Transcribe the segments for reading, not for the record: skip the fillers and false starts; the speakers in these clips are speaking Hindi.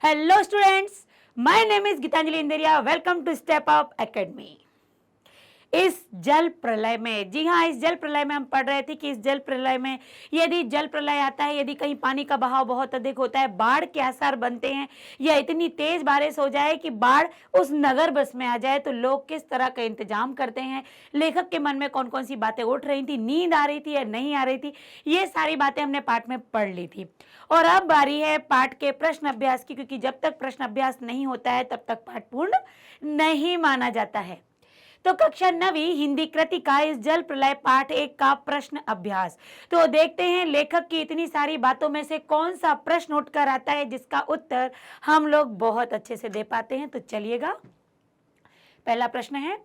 Hello students, my name is Geetanjali Inderia. Welcome to step up academy. इस जल प्रलय में, जी हाँ, इस जल प्रलय में हम पढ़ रहे थे कि इस जल प्रलय में यदि जल प्रलय आता है, यदि कहीं पानी का बहाव बहुत अधिक होता है, बाढ़ के आसार बनते हैं या इतनी तेज बारिश हो जाए कि बाढ़ उस नगर बस में आ जाए, तो लोग किस तरह का इंतजाम करते हैं। लेखक के मन में कौन कौन सी बातें उठ रही थी, नींद आ रही थी या नहीं आ रही थी, ये सारी बातें हमने पाठ में पढ़ ली थी। और अब बारी है पाठ के प्रश्न अभ्यास की, क्योंकि जब तक प्रश्न अभ्यास नहीं होता है तब तक पाठ पूर्ण नहीं माना जाता है। तो कक्षा 9वीं हिंदी कृति का इस जल प्रलय पाठ 1 का प्रश्न अभ्यास। तो देखते हैं लेखक की इतनी सारी बातों में से कौन सा प्रश्न उठकर आता है जिसका उत्तर हम लोग बहुत अच्छे से दे पाते हैं। तो चलिएगा, पहला प्रश्न है,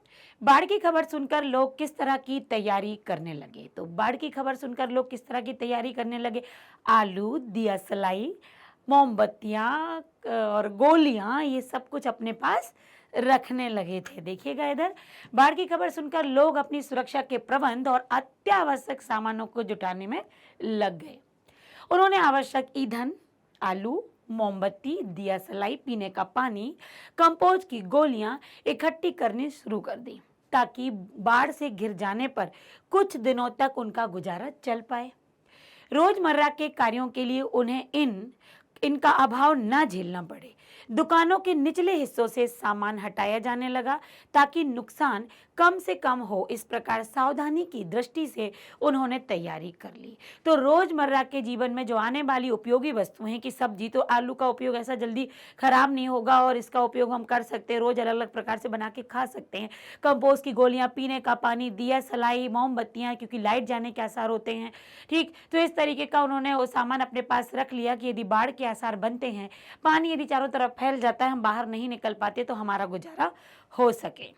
बाढ़ की खबर सुनकर लोग किस तरह की तैयारी करने लगे। तो बाढ़ की खबर सुनकर लोग किस तरह की तैयारी करने लगे। आलू, दिया सलाई, मोमबत्तियां और गोलियां, ये सब कुछ अपने पास रखने लगे थे। देखिएगा इधर, बाढ़ की खबर सुनकर लोग अपनी सुरक्षा के प्रबंध और अत्यावश्यक सामानों को जुटाने में लग गए। उन्होंने आवश्यक ईंधन, आलू, मोमबत्ती, दिया सलाई, पीने का पानी, कंपोज की गोलियां इकट्ठी करनी शुरू कर दी, ताकि बाढ़ से घिर जाने पर कुछ दिनों तक उनका गुजारा चल पाए। रोजमर्रा के कार्यों के लिए उन्हें इनका अभाव न झेलना पड़े। दुकानों के निचले हिस्सों से सामान हटाया जाने लगा ताकि नुकसान कम से कम हो। इस प्रकार सावधानी की दृष्टि से उन्होंने तैयारी कर ली। तो रोजमर्रा के जीवन में जो आने वाली उपयोगी वस्तुएं हैं, कि सब्जी, तो आलू का उपयोग ऐसा जल्दी खराब नहीं होगा और इसका उपयोग हम कर सकते हैं, रोज अलग अलग प्रकार से बना के खा सकते हैं। कंपोस्ट की गोलियां, पीने का पानी, दिया सलाई, मोमबत्तियां, क्योंकि लाइट जाने के आसार होते हैं। ठीक, तो इस तरीके का उन्होंने वो सामान अपने पास रख लिया कि यदि बाढ़ के आसार बनते हैं, पानी यदि चारों तरफ फैल जाता है, हम बाहर नहीं निकल पाते, तो हमारा गुजारा हो सके।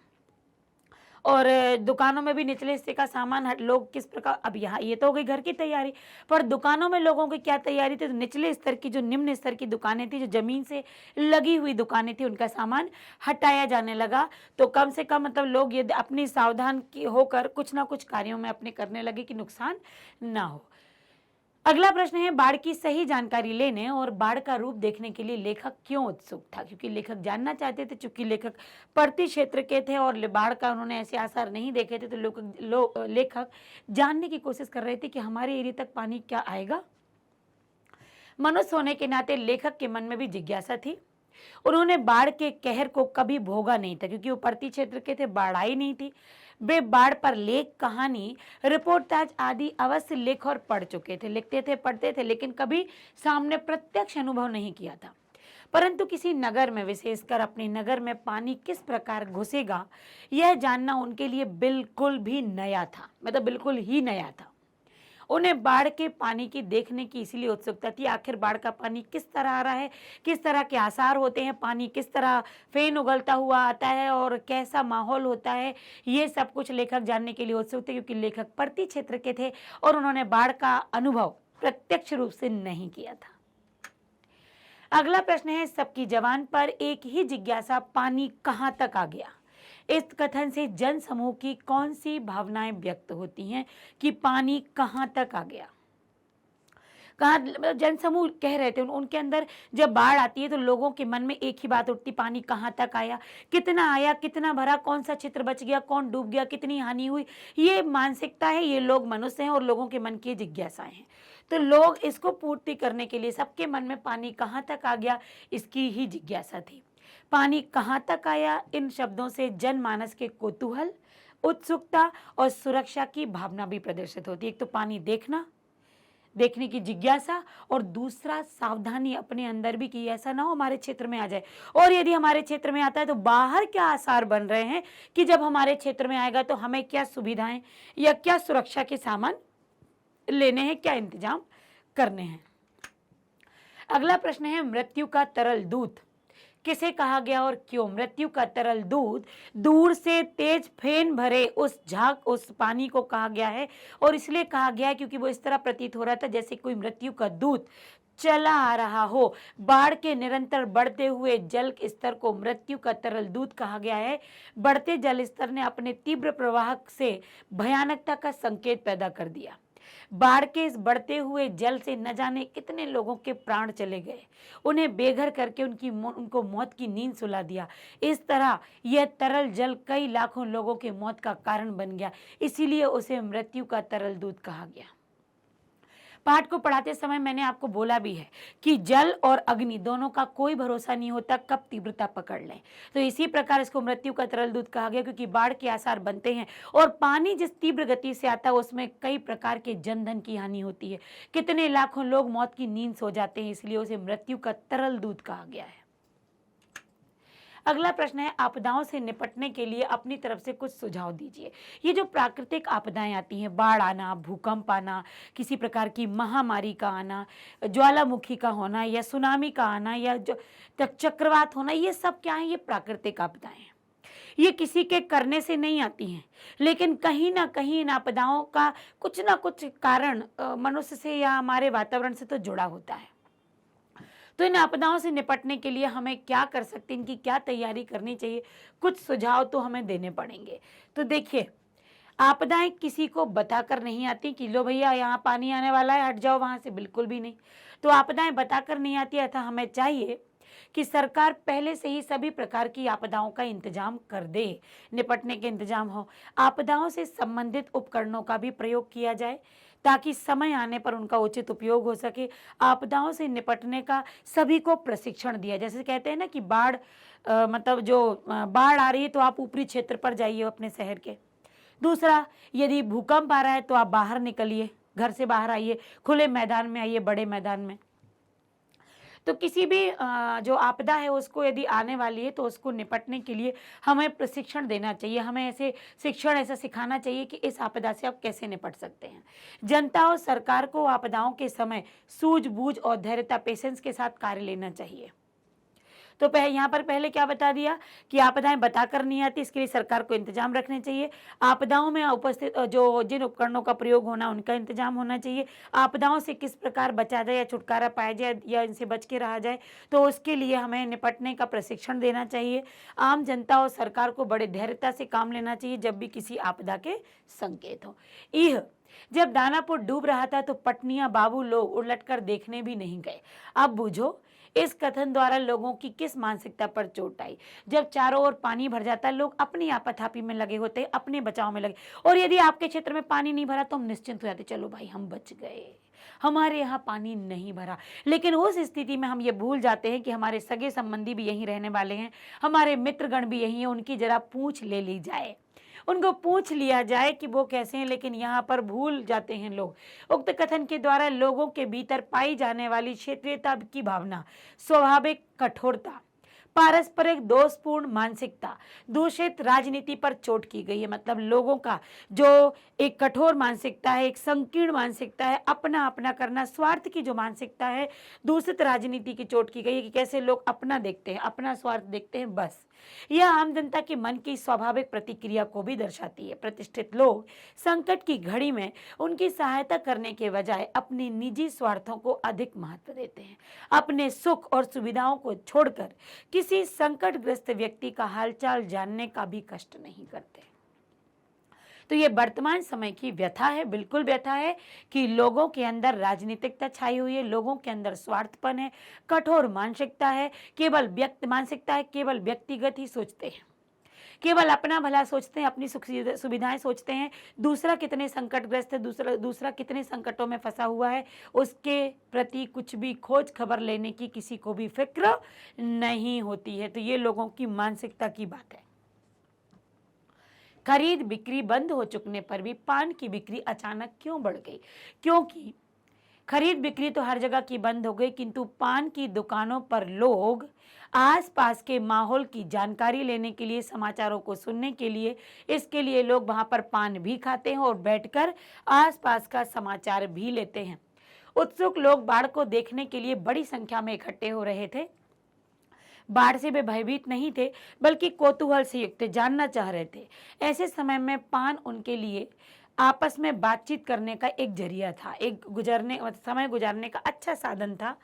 और दुकानों में भी निचले हिस्से का सामान लोग किस प्रकार, अब यहाँ ये तो हो गई घर की तैयारी, पर दुकानों में लोगों की क्या तैयारी थी। तो निचले स्तर की, जो निम्न स्तर की दुकानें थी, जो जमीन से लगी हुई दुकानें थी, उनका सामान हटाया जाने लगा। तो कम से कम मतलब लोग ये अपनी सावधान होकर कुछ ना कुछ कार्यों में अपने करने लगे कि नुकसान ना हो। अगला प्रश्न है, बाढ़ की सही जानकारी लेने और बाढ़ का रूप देखने के लिए लेखक क्यों उत्सुक था। क्योंकि लेखक जानना चाहते थे, चूंकि लेखक पर्ती क्षेत्र के थे और बाढ़ का उन्होंने ऐसे आसार नहीं देखे थे, तो लेखक जानने की कोशिश कर रहे थे कि हमारे एरिया तक पानी क्या आएगा। मनुष्य होने के नाते लेखक के मन में भी जिज्ञासा थी। उन्होंने बाढ़ के कहर को कभी भोगा नहीं था, क्योंकि वो पर्ती क्षेत्र के थे, बाढ़ आई नहीं थी। वे बाढ़ पर लेख, कहानी, रिपोर्टाज आदि अवश्य लिख और पढ़ चुके थे, लिखते थे, पढ़ते थे, लेकिन कभी सामने प्रत्यक्ष अनुभव नहीं किया था। परंतु किसी नगर में, विशेषकर अपने नगर में पानी किस प्रकार घुसेगा, यह जानना उनके लिए बिल्कुल भी नया था, मतलब बिल्कुल ही नया था। उन्हें बाढ़ के पानी की देखने की इसलिए उत्सुकता थी, आखिर बाढ़ का पानी किस तरह आ रहा है, किस तरह के आसार होते हैं, पानी किस तरह फेन उगलता हुआ आता है और कैसा माहौल होता है, ये सब कुछ लेखक जानने के लिए उत्सुक थे। क्योंकि लेखक पर्ती क्षेत्र के थे और उन्होंने बाढ़ का अनुभव प्रत्यक्ष रूप से नहीं किया था। अगला प्रश्न है, सबकी जबान पर एक ही जिज्ञासा, पानी कहां तक आ गया। इस कथन से जन समूह की कौन सी भावनाएं व्यक्त होती हैं कि पानी कहां तक आ गया। कहाँ जन समूह कह रहे थे, उनके अंदर जब बाढ़ आती है तो लोगों के मन में एक ही बात उठती, पानी कहाँ तक आया, कितना भरा, कौन सा क्षेत्र बच गया, कौन डूब गया, कितनी हानि हुई। ये मानसिकता है, ये लोग मनुष्य हैं और लोगों के मन की जिज्ञासाएं हैं। तो लोग इसको पूर्ति करने के लिए, सबके मन में पानी कहाँ तक आ गया, इसकी ही जिज्ञासा थी। पानी कहाँ तक आया, इन शब्दों से जनमानस के कौतूहल, उत्सुकता और सुरक्षा की भावना भी प्रदर्शित होती है। एक तो पानी देखने की जिज्ञासा, और दूसरा सावधानी अपने अंदर भी कि ऐसा ना हो हमारे क्षेत्र में आ जाए, और यदि हमारे क्षेत्र में आता है तो बाहर क्या आसार बन रहे हैं कि जब हमारे क्षेत्र में आएगा तो हमें क्या सुविधाएं या क्या सुरक्षा के सामान लेने हैं, क्या इंतजाम करने हैं। अगला प्रश्न है, मृत्यु का तरल दूत किसे कहा गया और क्यों। मृत्यु का तरल दूत दूर से तेज फेन भरे उस पानी को कहा गया है, और इसलिए कहा गया है क्योंकि वो इस तरह प्रतीत हो रहा था जैसे कोई मृत्यु का दूत चला आ रहा हो। बाढ़ के निरंतर बढ़ते हुए जल स्तर को मृत्यु का तरल दूत कहा गया है। बढ़ते जल स्तर ने अपने तीव्र प्रवाह से भयानकता का संकेत पैदा कर दिया। बाढ़ के इस बढ़ते हुए जल से न जाने कितने लोगों के प्राण चले गए, उन्हें बेघर करके उनको मौत की नींद सुला दिया। इस तरह यह तरल जल कई लाखों लोगों के मौत का कारण बन गया, इसीलिए उसे मृत्यु का तरल दूध कहा गया। पाठ को पढ़ाते समय मैंने आपको बोला भी है कि जल और अग्नि दोनों का कोई भरोसा नहीं होता कब तीव्रता पकड़ लें। तो इसी प्रकार इसको मृत्यु का तरल दूध कहा गया, क्योंकि बाढ़ के आसार बनते हैं और पानी जिस तीव्र गति से आता है उसमें कई प्रकार के जन धन की हानि होती है, कितने लाखों लोग मौत की नींद सो जाते हैं, इसलिए उसे मृत्यु का तरल दूध कहा गया है। अगला प्रश्न है, आपदाओं से निपटने के लिए अपनी तरफ से कुछ सुझाव दीजिए। ये जो प्राकृतिक आपदाएं आती हैं, बाढ़ आना, भूकंप आना, किसी प्रकार की महामारी का आना, ज्वालामुखी का होना या सुनामी का आना या जो चक्रवात होना, ये सब क्या है? ये प्राकृतिक आपदाएं हैं। ये किसी के करने से नहीं आती हैं, लेकिन कहीं ना कहीं इन आपदाओं का कुछ ना कुछ कारण मनुष्य से या हमारे वातावरण से तो जुड़ा होता है। तो इन आपदाओं से निपटने के लिए हमें क्या कर सकते हैं, इनकी क्या तैयारी करनी चाहिए, कुछ सुझाव तो हमें देने पड़ेंगे। तो देखिए, आपदाएं किसी को बताकर नहीं आती कि लो भैया यहाँ पानी आने वाला है, हट जाओ वहाँ से, बिल्कुल भी नहीं। तो आपदाएं बताकर नहीं आती, अतः हमें चाहिए कि सरकार पहले से ही सभी प्रकार की आपदाओं का इंतजाम कर दे, निपटने के इंतजाम हो। आपदाओं से संबंधित उपकरणों का भी प्रयोग किया जाए ताकि समय आने पर उनका उचित उपयोग हो सके। आपदाओं से निपटने का सभी को प्रशिक्षण दिया, जैसे कहते हैं ना कि बाढ़ मतलब जो बाढ़ आ रही है तो आप ऊपरी क्षेत्र पर जाइए अपने शहर के। दूसरा, यदि भूकंप आ रहा है तो आप बाहर निकलिए, घर से बाहर आइए, खुले मैदान में आइए, बड़े मैदान में। तो किसी भी जो आपदा है उसको यदि आने वाली है तो उसको निपटने के लिए हमें प्रशिक्षण देना चाहिए, हमें ऐसे शिक्षण ऐसा सिखाना चाहिए कि इस आपदा से आप कैसे निपट सकते हैं। जनता और सरकार को आपदाओं के समय सूझबूझ और धैर्यता, पेशेंस के साथ कार्य लेना चाहिए। तो यहाँ पर पहले क्या बता दिया कि आपदाएं बताकर नहीं आती, इसके लिए सरकार को इंतजाम रखने चाहिए। आपदाओं में उपस्थित जो जिन उपकरणों का प्रयोग होना, उनका इंतजाम होना चाहिए। आपदाओं से किस प्रकार बचा जाए या छुटकारा पाया जाए या इनसे बच के रहा जाए, तो उसके लिए हमें निपटने का प्रशिक्षण देना चाहिए। आम जनता और सरकार को बड़े धैर्यता से काम लेना चाहिए जब भी किसी आपदा के संकेत हो। जब दानापुर डूब रहा था तो पटनिया बाबू लोग उलटकर देखने भी नहीं गए। अब बूझो इस कथन द्वारा लोगों की किस मानसिकता पर चोट आई। जब चारों ओर पानी भर जाता है, लोग अपनी आपाधापी में लगे होते हैं, अपने बचाव में लगे। और यदि आपके क्षेत्र में पानी नहीं भरा तो हम निश्चिंत हो जाते, चलो भाई हम बच गए, हमारे यहाँ पानी नहीं भरा। लेकिन उस स्थिति में हम ये भूल जाते हैं कि हमारे सगे संबंधी भी यहीं रहने वाले हैं, हमारे मित्रगण भी यहीं हैं, उनकी जरा पूछ ले ली जाए, उनको पूछ लिया जाए कि वो कैसे हैं। लेकिन यहाँ पर भूल जाते हैं लोग। उक्त कथन के द्वारा लोगों के भीतर पाई जाने वाली क्षेत्रीयता की भावना, स्वाभाविक कठोरता, पारस्परिक दोषपूर्ण मानसिकता, दूषित राजनीति पर चोट की गई है। मतलब लोगों का जो एक कठोर मानसिकता है, एक संकीर्ण मानसिकता है, अपना अपना करना, स्वार्थ की जो मानसिकता है, दूषित राजनीति की चोट की गई है कि कैसे लोग अपना देखते हैं, अपना स्वार्थ देखते हैं, बस। यह आम जनता के मन की स्वाभाविक प्रतिक्रिया को भी दर्शाती है। प्रतिष्ठित लोग संकट की घड़ी में उनकी सहायता करने के बजाय अपने निजी स्वार्थों को अधिक महत्व देते हैं। अपने सुख और सुविधाओं को छोड़कर किसी संकटग्रस्त व्यक्ति का हालचाल जानने का भी कष्ट नहीं करते। तो ये वर्तमान समय की व्यथा है, बिल्कुल व्यथा है कि लोगों के अंदर राजनीतिकता छाई हुई है, लोगों के अंदर स्वार्थपन है, कठोर मानसिकता है, केवल मानसिकता है, केवल व्यक्तिगत ही सोचते हैं, केवल अपना भला सोचते हैं, अपनी सुख सुविधाएं सोचते हैं। दूसरा कितने संकटग्रस्त है, दूसरा कितने संकटों में फंसा हुआ है, उसके प्रति कुछ भी खोज खबर लेने की किसी को भी फिक्र नहीं होती है। तो ये लोगों की मानसिकता की बात है। खरीद बिक्री बंद हो चुकने पर भी पान की बिक्री अचानक क्यों बढ़ गई? क्योंकि खरीद बिक्री तो हर जगह की बंद हो गई, किंतु पान की दुकानों पर लोग आसपास के माहौल की जानकारी लेने के लिए, समाचारों को सुनने के लिए, इसके लिए लोग वहां पर पान भी खाते हैं और बैठकर आसपास का समाचार भी लेते हैं। उत्सुक लोग बाढ़ को देखने के लिए बड़ी संख्या में इकट्ठे हो रहे थे। बाढ़ से वे भयभीत नहीं थे, बल्कि कौतूहल से युक्त जानना चाह रहे थे। ऐसे समय में पान उनके लिए आपस में बातचीत करने का एक जरिया था, एक समय गुजारने का अच्छा साधन था।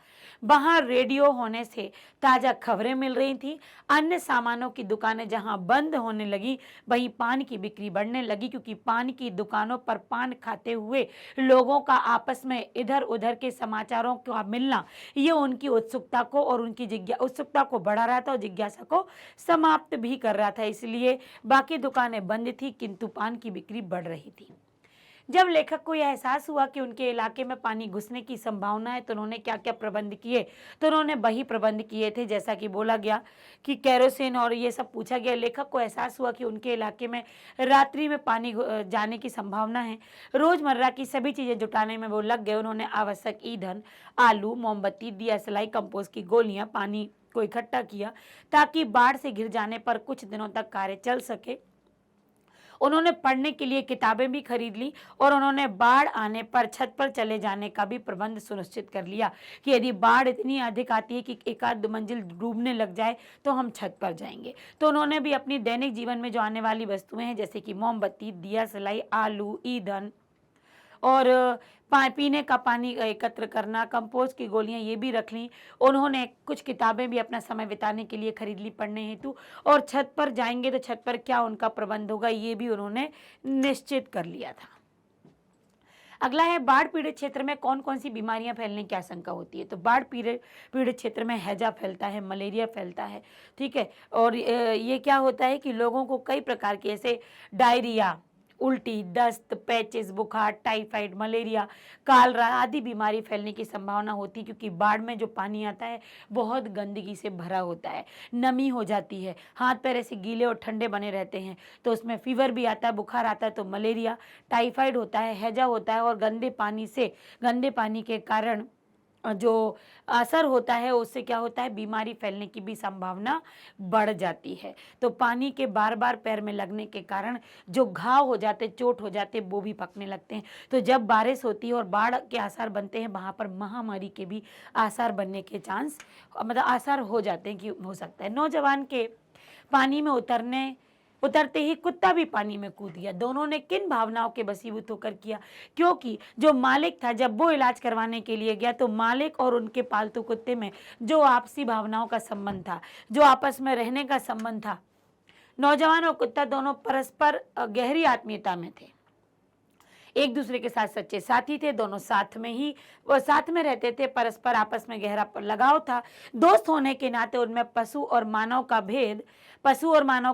वहाँ रेडियो होने से ताज़ा खबरें मिल रही थी। अन्य सामानों की दुकानें जहाँ बंद होने लगी, वहीं पान की बिक्री बढ़ने लगी, क्योंकि पान की दुकानों पर पान खाते हुए लोगों का आपस में इधर उधर के समाचारों का मिलना, ये उनकी उत्सुकता को और उनकी उत्सुकता को बढ़ा रहा था और जिज्ञासा को समाप्त भी कर रहा था। इसलिए बाकी दुकानें बंद थी, किंतु पान की बिक्री बढ़ रही थी। जब लेखक को यह एहसास हुआ कि उनके इलाके में पानी घुसने की संभावना है, तो उन्होंने क्या क्या प्रबंध किए, तो उन्होंने वही प्रबंध किए थे जैसा कि बोला गया कि केरोसिन और ये सब पूछा गया। लेखक को एहसास हुआ कि उनके इलाके में रात्रि में पानी जाने की संभावना है। रोजमर्रा की सभी चीजें जुटाने में वो लग गए। उन्होंने आवश्यक ईंधन, आलू, मोमबत्ती, दिया सलाई, कंपोस्ट की गोलियां, पानी को इकट्ठा किया ताकि बाढ़ से घिर जाने पर कुछ दिनों तक कार्य चल सके। उन्होंने पढ़ने के लिए किताबें भी खरीद ली और उन्होंने बाढ़ आने पर छत पर चले जाने का भी प्रबंध सुनिश्चित कर लिया कि यदि बाढ़ इतनी अधिक आती है कि एक आध मंजिल डूबने लग जाए तो हम छत पर जाएंगे। तो उन्होंने भी अपनी दैनिक जीवन में जो आने वाली वस्तुएं हैं, जैसे कि मोमबत्ती, दिया सलाई, आलू, ईंधन और पीने का पानी एकत्र करना, कंपोस्ट की गोलियां, ये भी रख ली। उन्होंने कुछ किताबें भी अपना समय बिताने के लिए खरीद ली पढ़ने हेतु, और छत पर जाएंगे तो छत पर क्या उनका प्रबंध होगा, ये भी उन्होंने निश्चित कर लिया था। अगला है, बाढ़ पीड़ित क्षेत्र में कौन कौन सी बीमारियां फैलने की आशंका होती है। तो बाढ़ पीड़ित क्षेत्र में हैजा फैलता है, मलेरिया फैलता है, ठीक है। और ये क्या होता है कि लोगों को कई प्रकार के ऐसे डायरिया, उल्टी, दस्त, पैचेस, बुखार, टाइफाइड, मलेरिया, कालरा आदि बीमारी फैलने की संभावना होती है, क्योंकि बाढ़ में जो पानी आता है बहुत गंदगी से भरा होता है, नमी हो जाती है, हाथ पैर ऐसे गीले और ठंडे बने रहते हैं, तो उसमें फीवर भी आता है, बुखार आता है, तो मलेरिया, टाइफाइड होता है, हैजा होता है, और गंदे पानी के कारण जो असर होता है उससे क्या होता है, बीमारी फैलने की भी संभावना बढ़ जाती है। तो पानी के बार बार पैर में लगने के कारण जो घाव हो जाते, चोट हो जाते, वो भी पकने लगते हैं। तो जब बारिश होती है और बाढ़ के आसार बनते हैं, वहाँ पर महामारी के भी आसार बनने के चांस, मतलब आसार हो जाते हैं कि हो सकता है। नौजवान के पानी में उतरते ही कुत्ता भी पानी में कूद गया। दोनों ने किन भावनाओं के वशीभूत होकर किया, क्योंकि जो मालिक था, जब वो इलाज करवाने के लिए गया तो मालिक और उनके पालतू कुत्ते में जो आपसी भावनाओं का संबंध था, जो आपस में रहने का संबंध था, नौजवान और कुत्ता दोनों परस्पर गहरी आत्मीयता में थे, एक दूसरे के साथ सच्चे साथी थे, दोनों साथ में रहते थे, परस्पर आपस में गहरा लगाव था। दोस्त होने के नाते उनमें पशु और मानव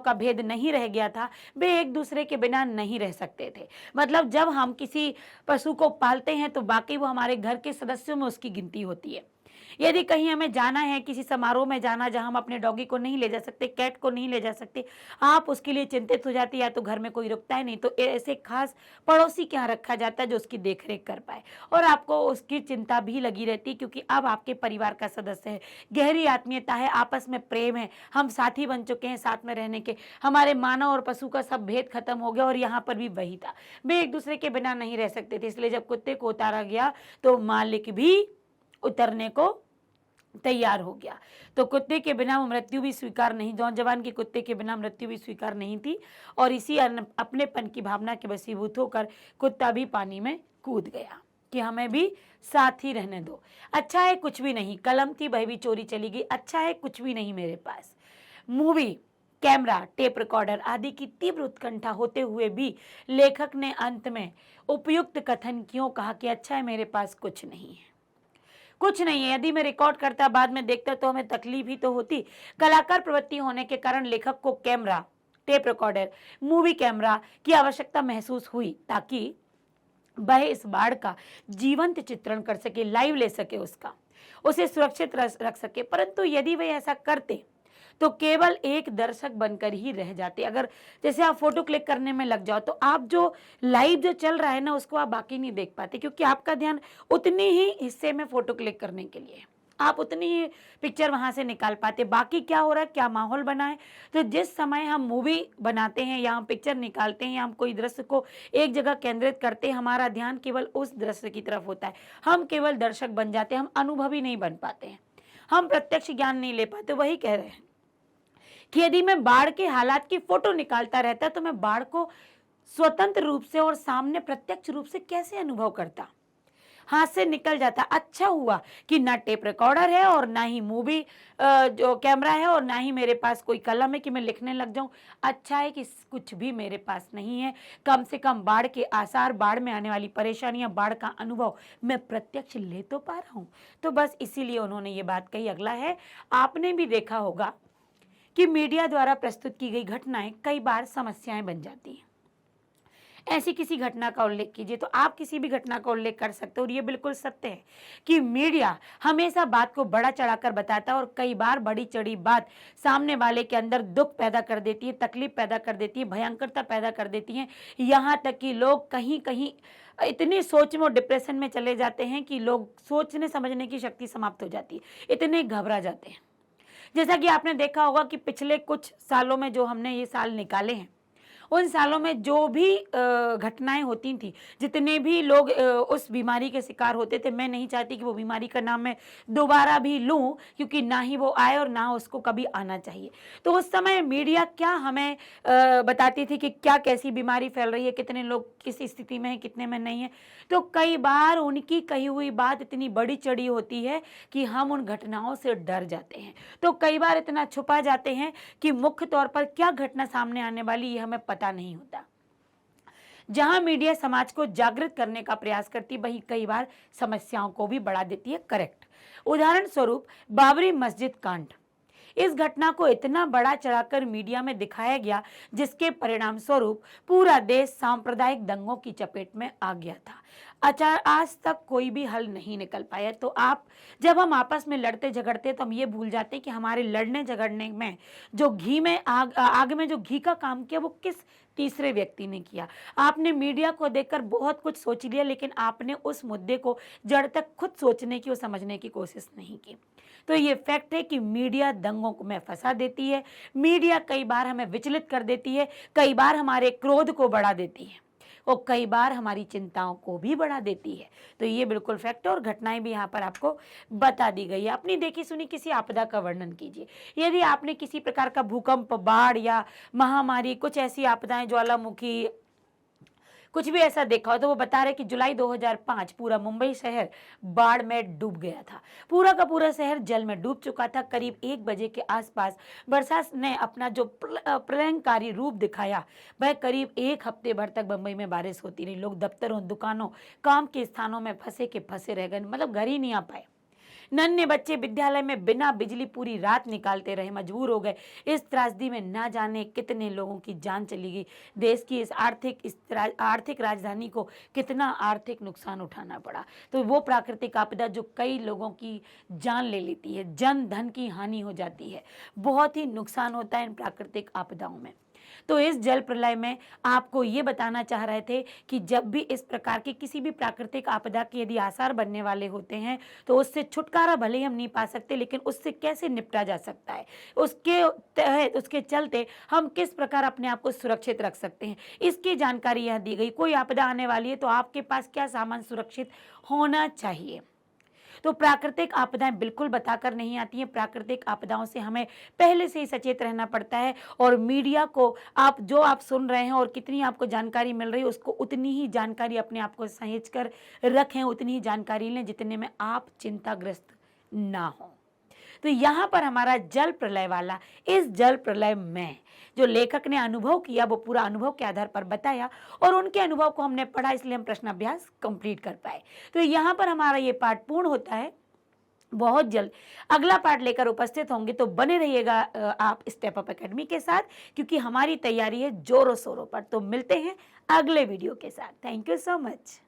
का भेद नहीं रह गया था। वे एक दूसरे के बिना नहीं रह सकते थे। मतलब जब हम किसी पशु को पालते हैं तो बाकी वो हमारे घर के सदस्यों में उसकी गिनती होती है। यदि कहीं हमें जाना है, किसी समारोह में जाना जहां हम अपने डॉगी को नहीं ले जा सकते, कैट को नहीं ले जा सकते, आप उसके लिए चिंतित हो जाती, या तो घर में कोई रुकता है नहीं, तो ऐसे खास पड़ोसी के यहाँ रखा जाता है जो उसकी देखरेख कर पाए, और आपको उसकी चिंता भी लगी रहती, क्योंकि अब आपके परिवार का सदस्य है, गहरी आत्मीयता है, आपस में प्रेम है, हम साथी बन चुके हैं साथ में रहने के, हमारे मानव और पशु का सब भेद खत्म हो गया। और यहाँ पर भी वही था, वे एक दूसरे के बिना नहीं रह सकते थे। इसलिए जब कुत्ते को उतारा गया तो मालिक भी उतरने को तैयार हो गया। तो कुत्ते के बिना मृत्यु भी स्वीकार नहीं, नौजवान के कुत्ते के बिना मृत्यु भी स्वीकार नहीं थी, और इसी अपनेपन की भावना के वशीभूत होकर कुत्ता भी पानी में कूद गया कि हमें भी साथ ही रहने दो। अच्छा है कुछ भी नहीं, कलम थी वह भी चोरी चली गई, अच्छा है कुछ भी नहीं मेरे पास। मूवी, कैमरा, टेप रिकॉर्डर आदि की तीव्र उत्कंठा होते हुए भी लेखक ने अंत में उपयुक्त कथन क्यों कहा कि अच्छा है मेरे पास कुछ नहीं है, कुछ नहीं है। यदि मैं रिकॉर्ड करता बाद में देखता तो हमें तकलीफ ही तो होती। कलाकार प्रवृत्ति होने के कारण लेखक को camera, tape recorder, movie camera की आवश्यकता महसूस हुई, ताकि वह इस बाढ़ का जीवंत चित्रण कर सके, लाइव ले सके, उसे सुरक्षित रख सके। परंतु यदि वे ऐसा करते तो केवल एक दर्शक बनकर ही रह जाते। अगर जैसे आप फोटो क्लिक करने में लग जाओ तो आप जो लाइव जो चल रहा है ना उसको आप बाकी नहीं देख पाते, क्योंकि आपका ध्यान उतनी ही हिस्से में फोटो क्लिक करने के लिए, आप उतनी ही पिक्चर वहां से निकाल पाते, बाकी क्या हो रहा है, क्या माहौल बना है। तो जिस समय हम मूवी बनाते हैं या हम पिक्चर निकालते हैं या हम कोई दृश्य को एक जगह केंद्रित करते हैं, हमारा ध्यान केवल उस दृश्य की तरफ होता है, हम केवल दर्शक बन जाते हैं, हम अनुभवी नहीं बन पाते हैं, हम प्रत्यक्ष ज्ञान नहीं ले पाते। वही कह रहे हैं कि यदि मैं बाढ़ के हालात की फोटो निकालता रहता तो मैं बाढ़ को स्वतंत्र रूप से और सामने प्रत्यक्ष रूप से कैसे अनुभव करता, हाथ से निकल जाता। अच्छा हुआ कि ना टेप रिकॉर्डर है और ना ही मूवी जो कैमरा है और ना ही मेरे पास कोई कलम है कि मैं लिखने लग जाऊं। अच्छा है कि कुछ भी मेरे पास नहीं है, कम से कम बाढ़ के आसार, बाढ़ में आने वाली परेशानियां, बाढ़ का अनुभव मैं प्रत्यक्ष ले तो पा रहा हूं। तो बस इसीलिए उन्होंने ये बात कही। अगला है, आपने भी देखा होगा कि मीडिया द्वारा प्रस्तुत की गई घटनाएं कई बार समस्याएं बन जाती हैं। ऐसी किसी घटना का उल्लेख कीजिए। तो आप किसी भी घटना का उल्लेख कर सकते हो और ये बिल्कुल सत्य है कि मीडिया हमेशा बात को बड़ा चढ़ाकर बताता है और कई बार बड़ी चढ़ी बात सामने वाले के अंदर दुख पैदा कर देती है, तकलीफ पैदा कर देती है, भयंकरता पैदा कर देती है। यहाँ तक कि लोग कहीं कहीं इतनी सोच में और डिप्रेशन में चले जाते हैं कि लोग सोचने समझने की शक्ति समाप्त हो जाती है, इतने घबरा जाते हैं। जैसा कि आपने देखा होगा कि पिछले कुछ सालों में जो हमने ये साल निकाले हैं, उन सालों में जो भी घटनाएं होती थी, जितने भी लोग उस बीमारी के शिकार होते थे, मैं नहीं चाहती कि वो बीमारी का नाम मैं दोबारा भी लूं, क्योंकि ना ही वो आए और ना उसको कभी आना चाहिए। तो उस समय मीडिया क्या हमें बताती थी कि क्या कैसी बीमारी फैल रही है, कितने लोग किस स्थिति में है, कितने में नहीं है। तो कई बार उनकी कही हुई बात इतनी बड़ी चढ़ी होती है कि हम उन घटनाओं से डर जाते हैं। तो कई बार इतना छुपा जाते हैं कि मुख्य तौर पर क्या घटना सामने आने वाली ये हमें पता नहीं होता। जहां मीडिया समाज को जागृत करने का प्रयास करती, वहीं कई बार समस्याओं को भी बढ़ा देती है। करेक्ट। उदाहरण स्वरूप बाबरी मस्जिद कांड, इस घटना को इतना बड़ा चढ़ाकर मीडिया में दिखाया गया, जिसके परिणाम स्वरूप पूरा देश सांप्रदायिक दंगों की चपेट में आ गया था। आज तक कोई भी हल नहीं निकल पाया। तो जब हम आपस में लड़ते झगड़ते तो हम ये भूल जाते कि हमारे लड़ने झगड़ने में जो घी में आग में जो घी का काम किया वो किस तीसरे व्यक्ति ने किया। आपने मीडिया को देखकर बहुत कुछ सोच लिया, लेकिन आपने उस मुद्दे को जड़ तक खुद सोचने की और समझने की कोशिश नहीं की। तो ये फैक्ट है कि मीडिया दंगों को में फंसा देती है, मीडिया कई बार हमें विचलित कर देती है, कई बार हमारे क्रोध को बढ़ा देती है और कई बार हमारी चिंताओं को भी बढ़ा देती है। तो ये बिल्कुल फैक्ट है और घटनाएं भी यहाँ पर आपको बता दी गई है। अपनी देखी सुनी किसी आपदा का वर्णन कीजिए। यदि आपने किसी प्रकार का भूकंप, बाढ़ या महामारी, कुछ ऐसी आपदाएं, ज्वालामुखी, कुछ भी ऐसा देखा हो, तो वो बता रहे कि जुलाई 2005 पूरा मुंबई शहर बाढ़ में डूब गया था। पूरा का पूरा शहर जल में डूब चुका था। करीब 1 बजे के आसपास वर्षा ने अपना जो प्रलयंकारी रूप दिखाया, वह करीब 1 हफ्ते भर तक मुंबई में बारिश होती रही। लोग दफ्तरों, दुकानों, काम के स्थानों में फंसे के फंसे रह गए, मतलब घर ही नहीं आ पाए। नन्हे बच्चे विद्यालय में बिना बिजली पूरी रात निकालते रहे, मजबूर हो गए। इस त्रासदी में ना जाने कितने लोगों की जान चली गई। देश की इस आर्थिक राजधानी को कितना आर्थिक नुकसान उठाना पड़ा। तो वो प्राकृतिक आपदा जो कई लोगों की जान ले लेती है, जन धन की हानि हो जाती है, बहुत ही नुकसान होता है इन प्राकृतिक आपदाओं में। तो इस जल प्रलय में आपको ये बताना चाह रहे थे कि जब भी इस प्रकार की किसी भी प्राकृतिक आपदा के यदि आसार बनने वाले होते हैं, तो उससे छुटकारा भले ही हम नहीं पा सकते, लेकिन उससे कैसे निपटा जा सकता है, उसके तहत, उसके चलते हम किस प्रकार अपने आप को सुरक्षित रख सकते हैं, इसकी जानकारी यहाँ दी गई। कोई आपदा आने वाली है तो आपके पास क्या सामान सुरक्षित होना चाहिए। तो प्राकृतिक आपदाएं बिल्कुल बताकर नहीं आती हैं। प्राकृतिक आपदाओं से हमें पहले से ही सचेत रहना पड़ता है और मीडिया को आप सुन रहे हैं और कितनी आपको जानकारी मिल रही है, उसको उतनी ही जानकारी अपने आप को सहेज कर रखें, उतनी ही जानकारी लें जितने में आप चिंताग्रस्त ना हो। तो यहाँ पर हमारा जल प्रलय वाला, इस जल प्रलय में जो लेखक ने अनुभव किया वो पूरा अनुभव के आधार पर बताया और उनके अनुभव को हमने पढ़ा, इसलिए हम प्रश्न अभ्यास कंप्लीट कर पाए। तो यहाँ पर हमारा ये पाठ पूर्ण होता है। बहुत जल्द अगला पार्ट लेकर उपस्थित होंगे, तो बने रहिएगा आप स्टेप अप एकेडमी के साथ, क्योंकि हमारी तैयारी है जोरों शोरों पर। तो मिलते हैं अगले वीडियो के साथ। Thank you so much.